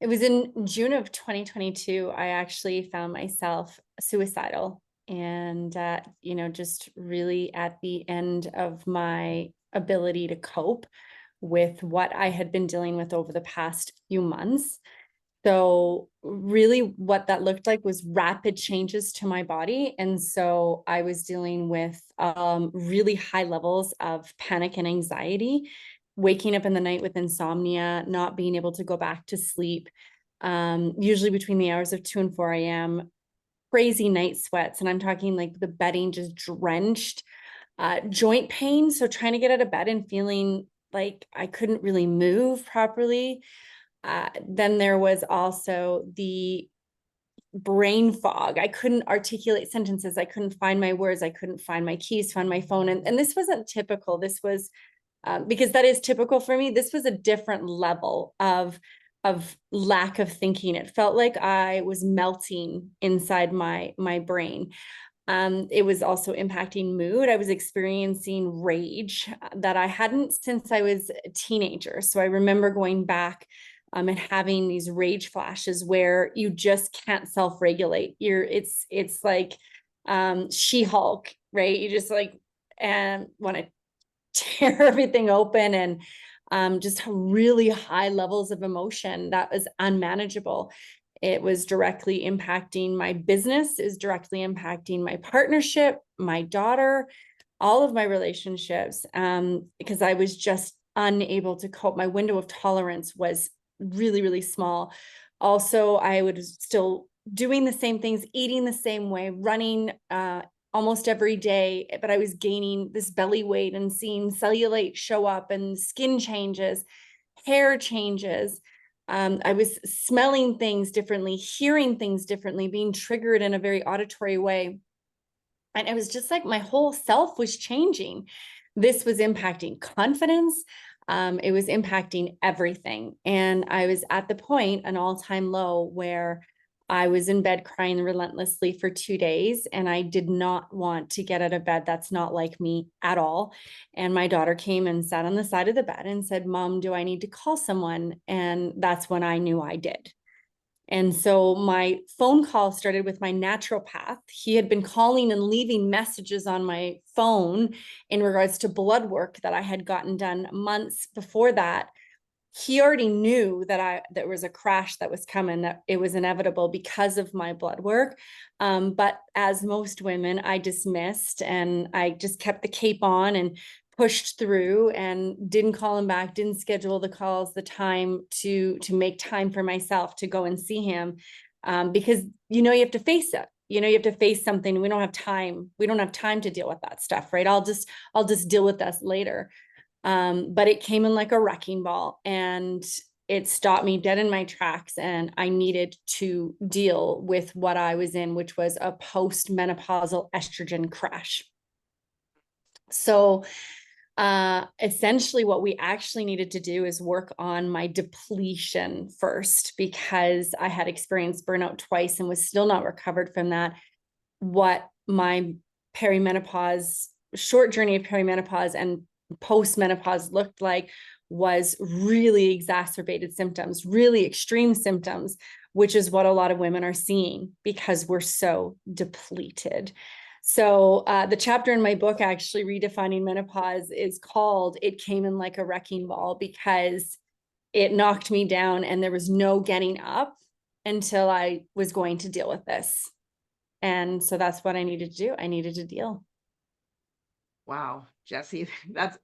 It was in June of 2022. I actually found myself suicidal and, just really at the end of my ability to cope with what I had been dealing with over the past few months. So really what that looked like was rapid changes to my body. And so I was dealing with really high levels of panic and anxiety, waking up in the night with insomnia, not being able to go back to sleep, usually between the hours of 2 and 4 a.m., crazy night sweats. And I'm talking like the bedding just drenched, joint pain. So trying to get out of bed and feeling like I couldn't really move properly. Then there was also the brain fog. I couldn't articulate sentences. I couldn't find my words. I couldn't find my keys, find my phone. And this wasn't typical. This was because that is typical for me. This was a different level of lack of thinking. It felt like I was melting inside my brain. It was also impacting mood. I was experiencing rage that I hadn't since I was a teenager. So I remember going back and having these rage flashes where you just can't self-regulate. It's like She-Hulk, right? You just like and want to tear everything open and just really high levels of emotion that was unmanageable. It was directly impacting my business, is directly impacting my partnership, my daughter, all of my relationships, because I was just unable to cope. My window of tolerance was really, really small. Also, I was still doing the same things, eating the same way, running almost every day, but I was gaining this belly weight and seeing cellulite show up and skin changes, hair changes. I was smelling things differently, hearing things differently, being triggered in a very auditory way. And it was just like my whole self was changing. This was impacting confidence. It was impacting everything. And I was at the point, an all-time low, where I was in bed crying relentlessly for 2 days, and I did not want to get out of bed. That's not like me at all. And my daughter came and sat on the side of the bed and said, "Mom, do I need to call someone?" And that's when I knew I did. And so my phone call started with my naturopath. He had been calling and leaving messages on my phone in regards to blood work that I had gotten done months before that. He already knew that there was a crash that was coming, that it was inevitable because of my blood work. But as most women, I dismissed and I just kept the cape on and pushed through and didn't call him back, didn't schedule the calls, the time to make time for myself to go and see him. Because you have to face it. You have to face something. We don't have time. We don't have time to deal with that stuff, right? I'll just deal with this later. But it came in like a wrecking ball and it stopped me dead in my tracks. And I needed to deal with what I was in, which was a post-menopausal estrogen crash. So essentially what we actually needed to do is work on my depletion first, because I had experienced burnout twice and was still not recovered from that. What my perimenopause, short journey of perimenopause and post-menopause looked like was really exacerbated symptoms, really extreme symptoms, which is what a lot of women are seeing because we're so depleted. So the chapter in my book, actually Redefining Menopause, is called "It Came in Like a Wrecking Ball," because it knocked me down and there was no getting up until I was going to deal with this. And so that's what I needed to do. I needed to deal. Wow, Jesse,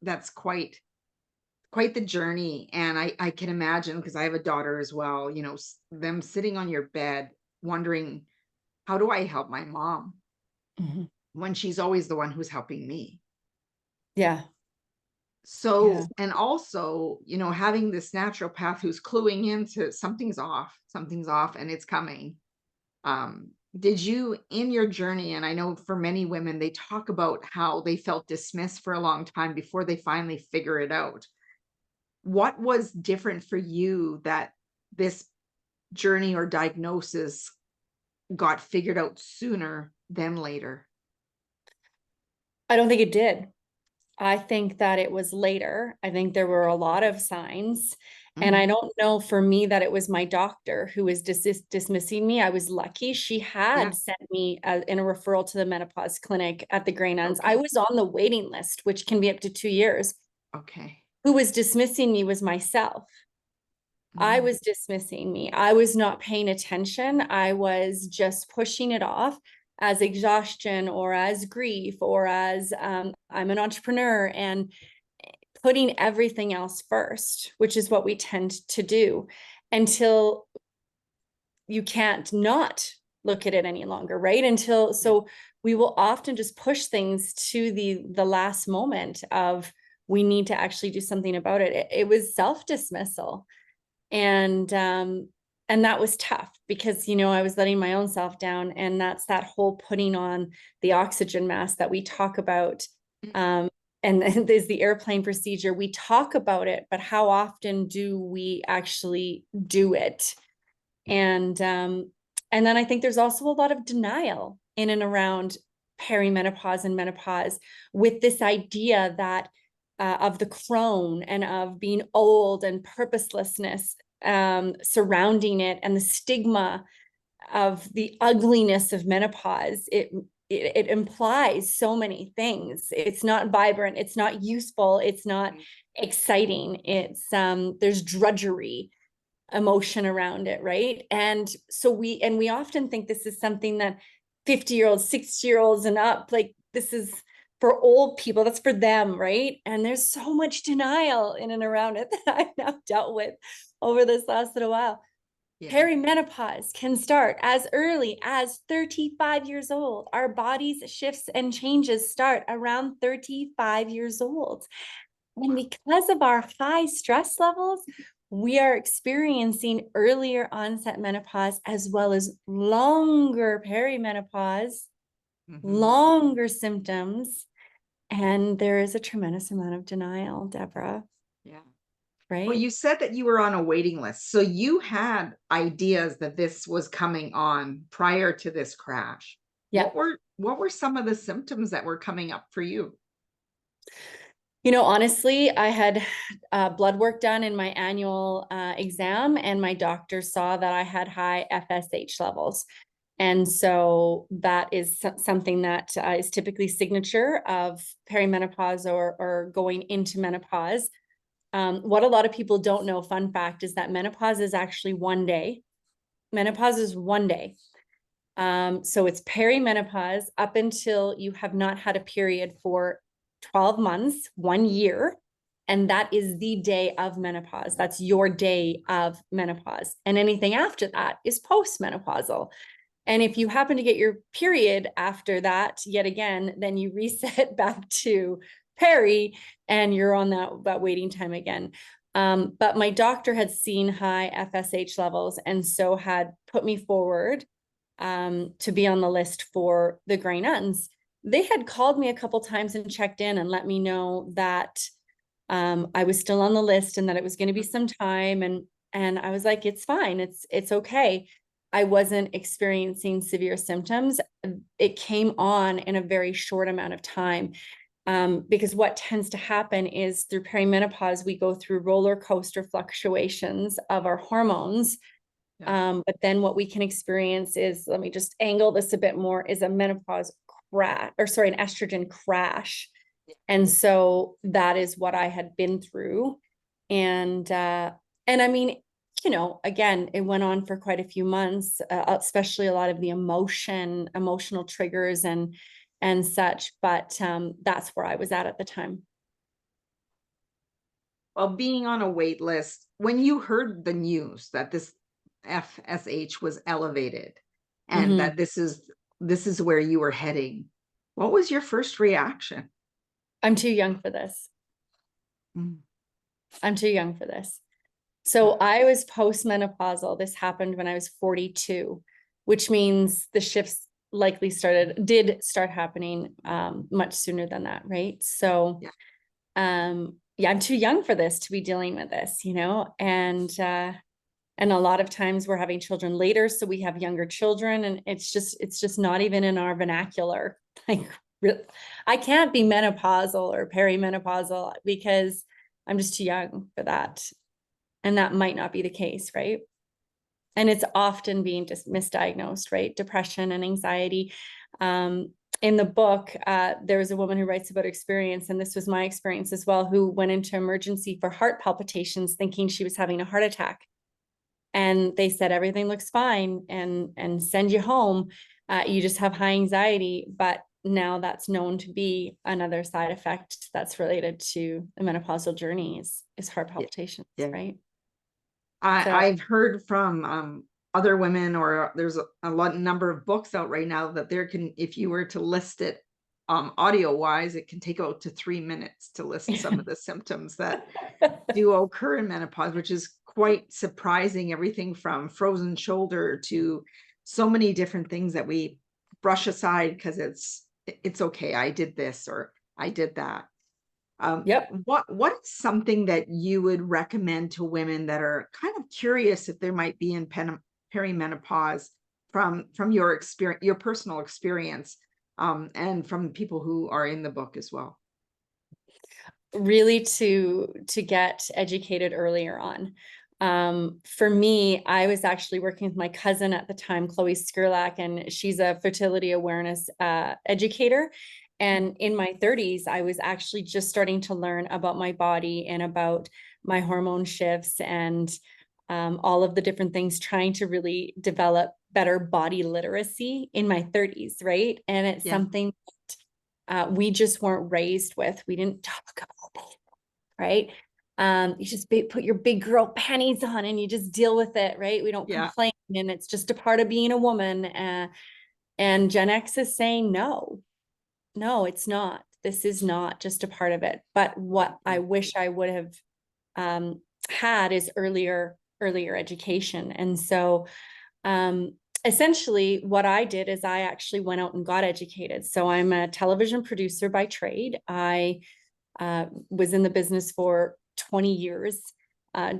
that's quite the journey. And I can imagine, because I have a daughter as well, them sitting on your bed wondering, how do I help my mom Mhm. when she's always the one who's helping me? Yeah. Yeah. So, and also, having this naturopath who's cluing into something's off and it's coming. Did you, in your journey, and I know for many women, they talk about how they felt dismissed for a long time before they finally figure it out. What was different for you that this journey or diagnosis got figured out sooner than later? I don't think it did. I think that it was later. I think there were a lot of signs. And I Mhm. don't know for me that it was my doctor who was dismissing me. I was lucky. She Yeah. had sent me in a referral to the menopause clinic at the Grey Nuns. I Okay. was on the waiting list, which can be up to 2 years. Okay. Who was dismissing me was myself. I Mm. was dismissing me. I was not paying attention. I was just pushing it off as exhaustion or as grief or as I'm an entrepreneur, and putting everything else first, which is what we tend to do until you can't not look at it any longer, right? Until Yeah. so we will often just push things to the last moment of we need to actually do something about it. It was self-dismissal. And that was tough because, I was letting my own self down, and that's that whole putting on the oxygen mask that we talk about. Mm. And there's the airplane procedure. We talk about it, but how often do we actually do it? And then I think there's also a lot of denial in and around perimenopause and menopause, with this idea that of the crone and of being old and purposelessness surrounding it, and the stigma of the ugliness of menopause. It implies so many things. It's not vibrant, it's not useful, it's not Mm. exciting. It's there's drudgery emotion around it, right? And so we often think this is something that 50-year-olds, 60-year-olds and up, like this is for old people, that's for them, right? And there's so much denial in and around it that I've now dealt with over this last little while. Yeah. Perimenopause can start as early as 35 years old. Our body's shifts and changes start around 35 years old. And Wow. because of our high stress levels, we are experiencing earlier onset menopause as well as longer perimenopause, Mhm. longer symptoms. And there is a tremendous amount of denial, Debra, Yeah. Well, right? you said that you were on a waiting list, so you had ideas that this was coming on prior to this crash. Yeah. What were some of the symptoms that were coming up for you? Honestly, I had blood work done in my annual exam, and my doctor saw that I had high FSH levels. And so that is something that is typically signature of perimenopause or going into menopause. What a lot of people don't know, fun fact, is that menopause is actually one day. Menopause is one day. So it's perimenopause up until you have not had a period for 12 months, 1 year. And that is the day of menopause. That's your day of menopause. And anything after that is postmenopausal. And if you happen to get your period after that, yet again, then you reset back to peri, and you're on that waiting time again. But my doctor had seen high FSH levels, and so had put me forward to be on the list for the Grey Nuns. They had called me a couple times and checked in and let me know that I was still on the list and that it was going to be some time. And I was like, it's fine. It's okay. I wasn't experiencing severe symptoms. It came on in a very short amount of time. Because what tends to happen is through perimenopause, we go through roller coaster fluctuations of our hormones. Yeah. But then what we can experience is, let me just angle this a bit more, is a menopause crash, or sorry, an estrogen crash. And so that is what I had been through. And I mean, again, it went on for quite a few months, especially a lot of the emotional triggers and such. But that's where I was at the time. Well, being on a wait list, when you heard the news that this FSH was elevated and Mhm. that this is where you were heading, what was your first reaction? I'm too young for this. Mm. I'm too young for this. So I was postmenopausal. This happened when I was 42, which means the shifts likely did start happening much sooner than that, right? So Yeah. yeah, I'm too young for this to be dealing with this, and a lot of times we're having children later, so we have younger children, and it's just not even in our vernacular. Like, I can't be menopausal or perimenopausal because I'm just too young for that. And that might not be the case, right? And it's often being just misdiagnosed, right? Depression and anxiety. In the book, there was a woman who writes about experience, and this was my experience as well, who went into emergency for heart palpitations thinking she was having a heart attack. And they said, everything looks fine and send you home. You just have high anxiety. But now that's known to be another side effect that's related to the menopausal journey is heart Yeah. palpitations, Yeah. right? So I've heard from other women, or there's a number of books out right now that there can, if you were to list it audio wise, it can take out to 3 minutes to list some of the symptoms that do occur in menopause, which is quite surprising. Everything from frozen shoulder to so many different things that we brush aside because it's okay. I did this or I did that. yep. What's something that you would recommend to women that are kind of curious if there might be in perimenopause from your experience, your personal experience, and from people who are in the book as well? Really to get educated earlier on. For me, I was actually working with my cousin at the time, Chloe Skurlak, and she's a fertility awareness educator. And in my 30s, I was actually just starting to learn about my body and about my hormone shifts and all of the different things, trying to really develop better body literacy in my 30s, right? And it's Yeah, something we just weren't raised with. We didn't talk about it, right? You just put your big girl panties on and you just deal with it, right? We don't yeah, complain, and it's just a part of being a woman. And Gen X is saying, no, no, it's not. This is not just a part of it. But what I yeah, wish I would have had is earlier education. And so um, essentially what I did is I actually went out and got educated. So I'm a television producer by trade. I was in the business for 20 years, uh,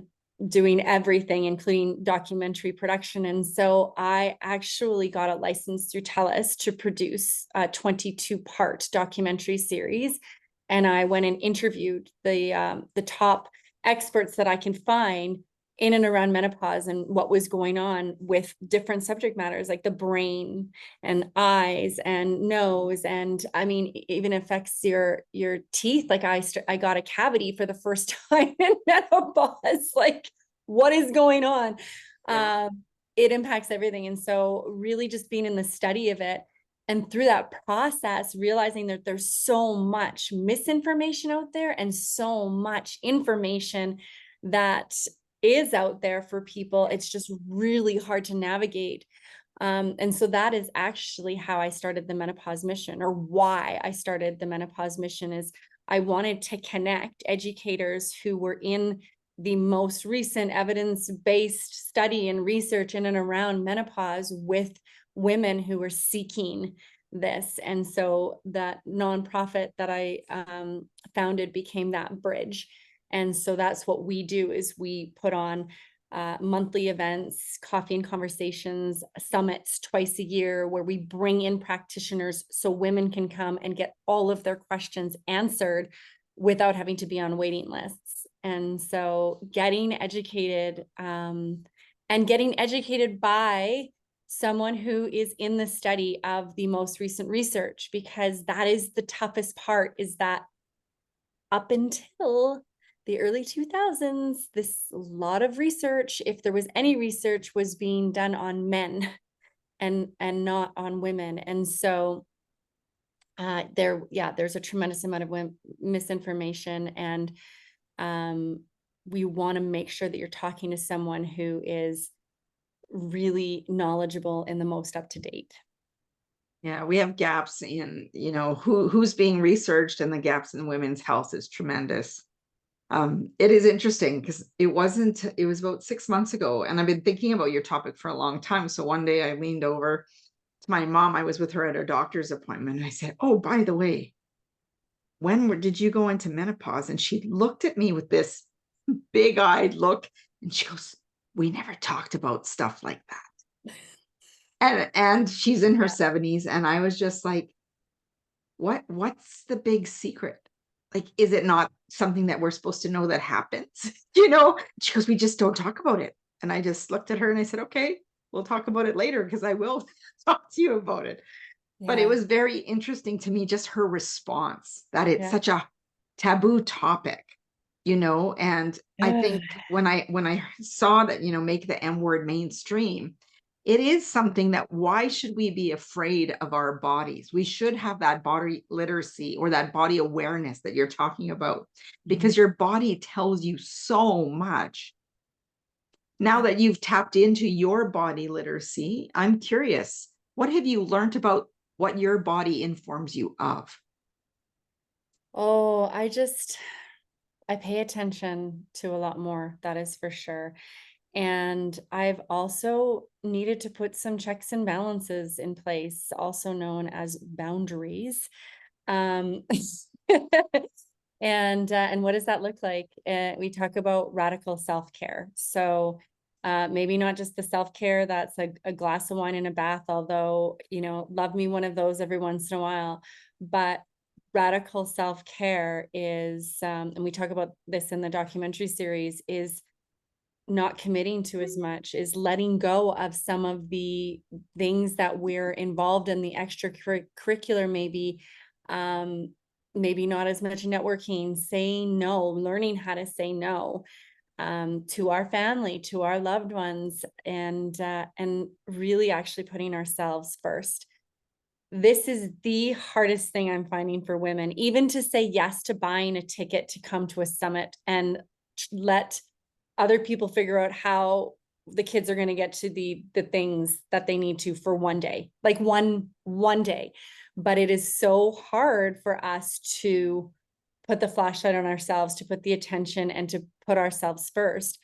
doing everything, including documentary production. And so I actually got a license through TELUS to produce a 22-part documentary series. And I went and interviewed the top experts that I can find in and around menopause and what was going on with different subject matters like the brain and eyes and nose, and I mean even affects your teeth. Like I got a cavity for the first time in menopause. Like, what is going on? yeah, It impacts everything. And so really just being in the study of it, and through that process realizing that there's so much misinformation out there and so much information that is out there for people. It's just really hard to navigate. And so that is actually how I started the Menopause Mission, or why I started the Menopause Mission, is I wanted to connect educators who were in the most recent evidence-based study and research in and around menopause with women who were seeking this. And so that nonprofit that I founded became that bridge. And so that's what we do, is we put on monthly events, coffee and conversations, summits twice a year, where we bring in practitioners so women can come and get all of their questions answered without having to be on waiting lists. And so getting educated and getting educated by someone who is in the study of the most recent research, because that is the toughest part, is that up until the early 2000s, this lot of research, if there was any research, was being done on men and not on women. And so there's a tremendous amount of misinformation, and we want to make sure that you're talking to someone who is really knowledgeable and the most up to date. yeah. We have gaps in, who's being researched, and the gaps in women's health is tremendous. It is interesting because it was about 6 months ago, and I've been thinking about your topic for a long time. So one day I leaned over to my mom. I was with her at a doctor's appointment, and I said, "Oh, by the way, did you go into menopause?" And she looked at me with this big-eyed look, and she goes, "We never talked about stuff like that." And she's in her Yeah. 70s, and I was just like, what's the big secret? Like, is it not something that we're supposed to know that happens? She goes, we just don't talk about it. And I just looked at her and I said, okay, we'll talk about it later because I will talk to you about it. But it Yeah. was very interesting to me, just her response that it's Yeah. such a taboo topic, and I Ugh. think when I saw that, make the M word mainstream, it is something that why should we be afraid of our bodies? We should have that body literacy or that body awareness that you're talking about, Mhm. because your body tells you so much. Now Yeah. that you've tapped into your body literacy, I'm curious, what have you learned about what your body informs you of? Oh, I pay attention to a lot more, that is for sure. And I've also needed to put some checks and balances in place, also known as boundaries. Um, and what does that look like? We talk about radical self-care. So maybe not just the self-care that's a glass of wine and a bath, although, love me one of those every once in a while. But radical self-care is, and we talk about this in the documentary series, is not committing to as much, is letting go of some of the things that we're involved in, the extracurricular, maybe not as much networking, saying no, learning how to say no, to our family, to our loved ones, and really actually putting ourselves first. This is the hardest thing I'm finding for women, even to say yes to buying a ticket to come to a summit and let other people figure out how the kids are going to get to the things that they need to for one day, like one day. But it is so hard for us to put the flashlight on ourselves, to put the attention and to put ourselves first.